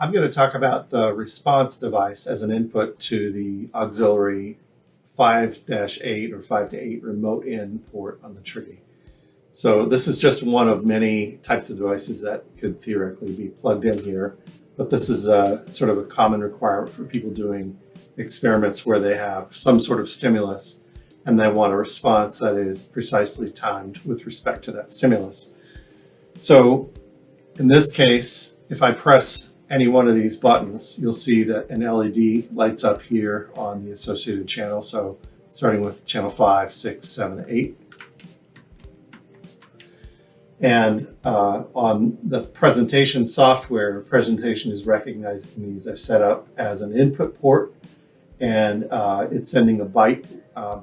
I'm going to talk about the response device as an input to the auxiliary 5-8 or 5 to 8 remote in port on the Triggy. So this is just one of many types of devices that could theoretically be plugged in here, but this is sort of a common requirement for people doing experiments where they have some sort of stimulus and they want a response that is precisely timed with respect to that stimulus. So in this case, if I press any one of these buttons, you'll see that an LED lights up here on the associated channel. So starting with channel 5, 6, 7, 8. And on the presentation software, presentation is recognizing these. I've set up as an input port, and it's sending a byte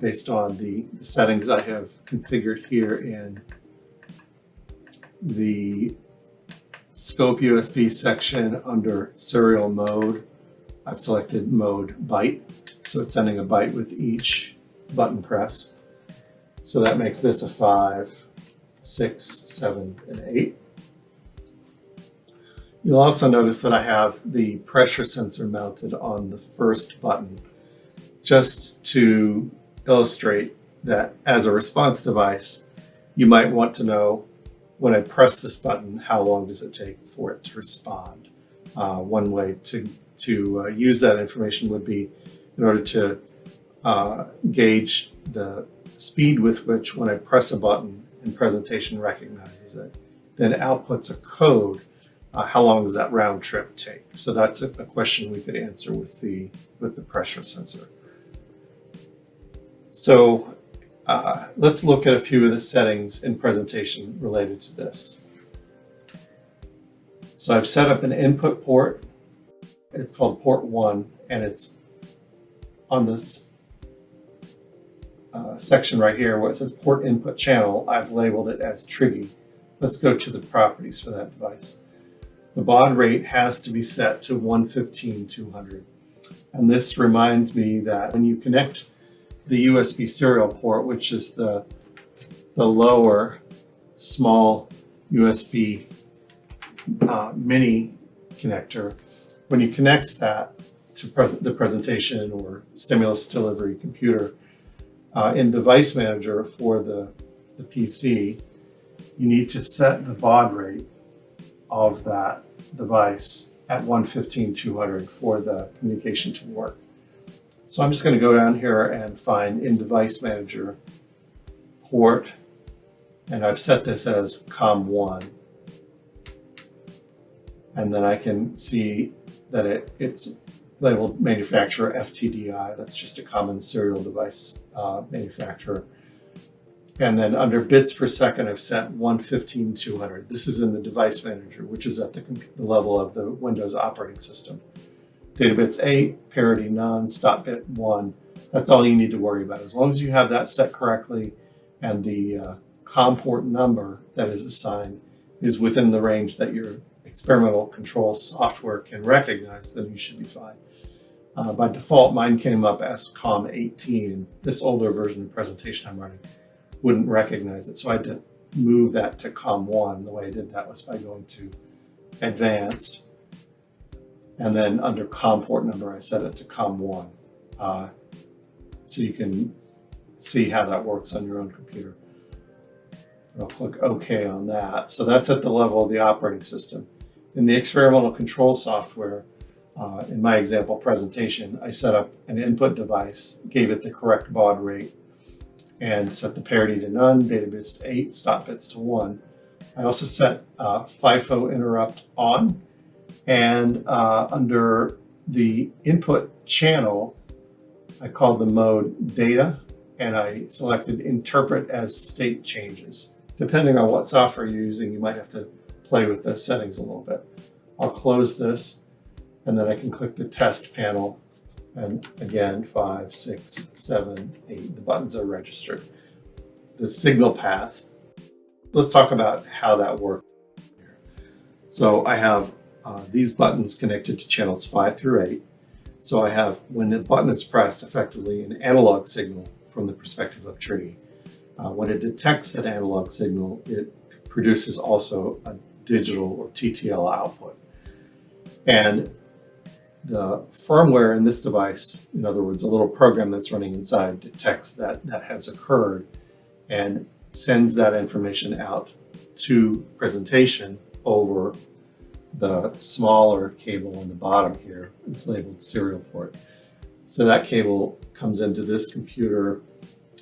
based on the settings I have configured here in the scope USB section under serial mode. I've selected mode byte, so it's sending a byte with each button press. So that makes this a 5, 6, 7, and 8. You'll also notice that I have the pressure sensor mounted on the first button, just to illustrate that as a response device, you might want to know when I press this button, how long does it take for it to respond? One way to use that information would be in order to gauge the speed with which when I press a button and presentation recognizes it, then outputs a code. How long does that round trip take? So that's a question we could answer with the pressure sensor. So let's look at a few of the settings in presentation related to this. So I've set up an input port. It's called port 1, and it's on this section right here where it says port input channel. I've labeled it as Triggy. Let's go to the properties for that device. The baud rate has to be set to 115/200. And this reminds me that when you connect the USB serial port, which is the lower small USB mini connector, when you connect that to the presentation or stimulus delivery computer, in Device Manager for the PC, you need to set the baud rate of that device at 115/200 for the communication to work. So I'm just going to go down here and find in Device Manager port, and I've set this as COM1. And then I can see that it's labeled manufacturer FTDI. That's just a common serial device manufacturer. And then under bits per second, I've set 115/200. This is in the Device Manager, which is at the level of the Windows operating system. Data bits 8, parity none, stop bit 1. That's all you need to worry about. As long as you have that set correctly and the COM port number that is assigned is within the range that your experimental control software can recognize, then you should be fine. By default, mine came up as COM18, and this older version of presentation I'm running wouldn't recognize it. So I had to move that to COM1. The way I did that was by going to Advanced, and then under COM port number, I set it to COM1. So you can see how that works on your own computer. I'll click OK on that. So that's at the level of the operating system. In the experimental control software, in my example presentation, I set up an input device, gave it the correct baud rate, and set the parity to none, data bits to 8, stop bits to 1. I also set FIFO interrupt on, and under the input channel, I called the mode data, and I selected interpret as state changes. Depending on what software you're using, you might have to play with those settings a little bit. I'll close this, and then I can click the test panel, and again, 5, 6, 7, 8, the buttons are registered. The signal path, let's talk about how that works. So I have these buttons connected to channels 5 through 8. So I have, when the button is pressed, effectively an analog signal from the perspective of Triggy. When it detects that analog signal, it produces also a digital or TTL output. And the firmware in this device, in other words, a little program that's running inside, detects that that has occurred and sends that information out to presentation over the smaller cable on the bottom here. It's labeled serial port. So that cable comes into this computer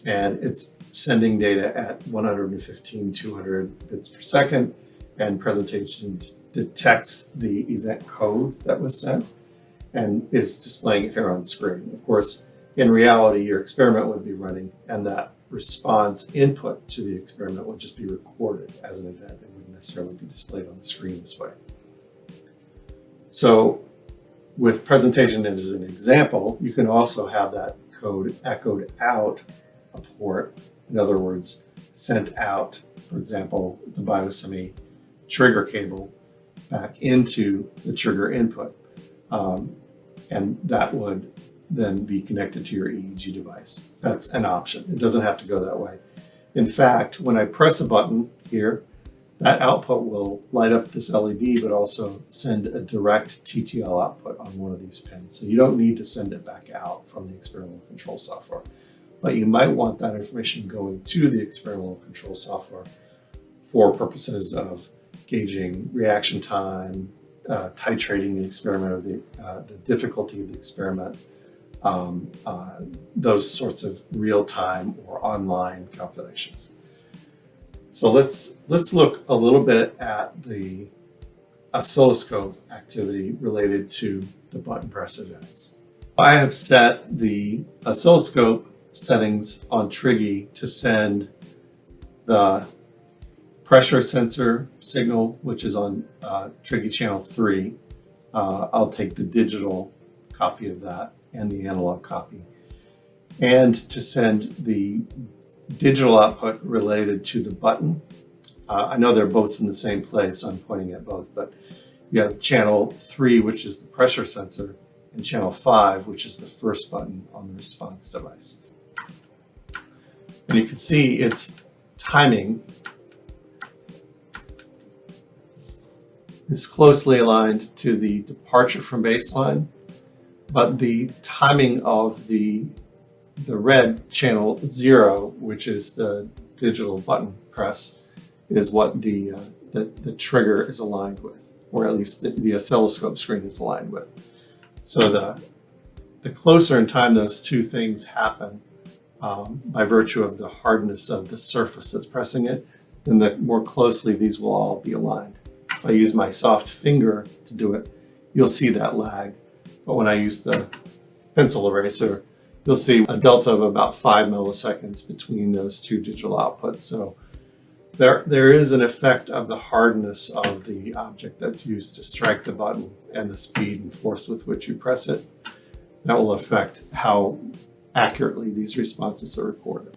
and it's sending data at 115, 200 bits per second, and presentation detects the event code that was sent and is displaying it here on the screen. Of course, in reality, your experiment would be running and that response input to the experiment would just be recorded as an event. It wouldn't necessarily be displayed on the screen this way. So with presentation as an example, you can also have that code echoed out a port. In other words, sent out, for example, the biosemi trigger cable back into the trigger input. And that would then be connected to your EEG device. That's an option. It doesn't have to go that way. In fact, when I press a button here, that output will light up this LED, but also send a direct TTL output on one of these pins. So you don't need to send it back out from the experimental control software. But you might want that information going to the experimental control software for purposes of gauging reaction time, titrating the experiment, or the difficulty of the experiment, those sorts of real-time or online calculations. So let's look a little bit at the oscilloscope activity related to the button press events. I have set the oscilloscope settings on Triggy to send the pressure sensor signal, which is on Triggy channel 3. I'll take the digital copy of that and the analog copy, and to send the digital output related to the button. I know they're both in the same place, I'm pointing at both, but you have channel 3, which is the pressure sensor, and channel 5, which is the first button on the response device. And you can see its timing is closely aligned to the departure from baseline, but the timing of the red channel 0, which is the digital button press, is what the trigger is aligned with, or at least the oscilloscope screen is aligned with. So the closer in time those two things happen, by virtue of the hardness of the surface that's pressing it, then the more closely these will all be aligned. If I use my soft finger to do it, you'll see that lag. But when I use the pencil eraser, you'll see a delta of about 5 milliseconds between those two digital outputs. So there is an effect of the hardness of the object that's used to strike the button and the speed and force with which you press it. That will affect how accurately these responses are recorded.